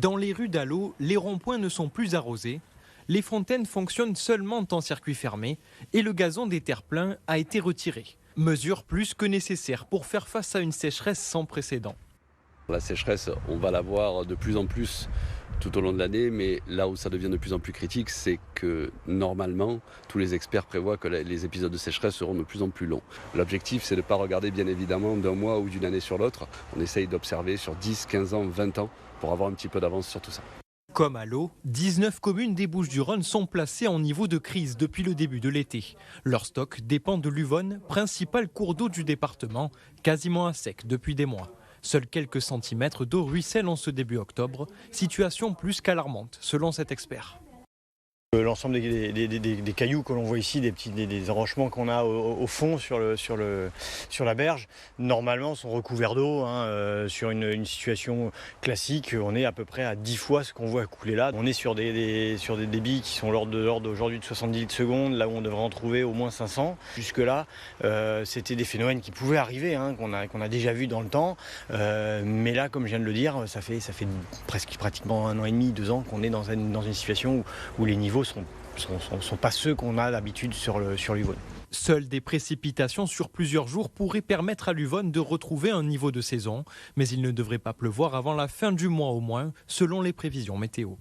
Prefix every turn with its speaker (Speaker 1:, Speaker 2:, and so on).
Speaker 1: Dans les rues d'Allot, les ronds-points ne sont plus arrosés, les fontaines fonctionnent seulement en circuit fermé et le gazon des terre-pleins a été retiré. Mesure plus que nécessaire pour faire face à une sécheresse sans précédent.
Speaker 2: La sécheresse, on va la voir de plus en plus tout au long de l'année, mais là où ça devient de plus en plus critique, c'est que normalement, tous les experts prévoient que les épisodes de sécheresse seront de plus en plus longs. L'objectif, c'est de ne pas regarder bien évidemment d'un mois ou d'une année sur l'autre. On essaye d'observer sur 10, 15 ans, 20 ans pour avoir un petit peu d'avance sur tout ça.
Speaker 1: Comme à l'eau, 19 communes des Bouches-du-Rhône sont placées en niveau de crise depuis le début de l'été. Leur stock dépend de l'Uvonne, principal cours d'eau du département, quasiment à sec depuis des mois. Seuls quelques centimètres d'eau ruissellent en ce début octobre, situation plus qu'alarmante selon cet expert.
Speaker 3: L'ensemble des cailloux que l'on voit ici, des enrochements qu'on a au fond sur la berge, normalement sont recouverts d'eau. Sur une situation classique, on est à peu près à 10 fois ce qu'on voit couler là. On est sur des débits qui sont l'ordre aujourd'hui de 70 litres secondes, là où on devrait en trouver au moins 500. Jusque-là, c'était des phénomènes qui pouvaient arriver, qu'on a déjà vu dans le temps. Mais là, comme je viens de le dire, ça fait pratiquement 1 an et demi, 2 ans qu'on est dans une situation où les niveaux sont pas ceux qu'on a d'habitude sur l'Uvonne.
Speaker 1: Seules des précipitations sur plusieurs jours pourraient permettre à l'Uvonne de retrouver un niveau de saison, mais il ne devrait pas pleuvoir avant la fin du mois au moins, selon les prévisions météo.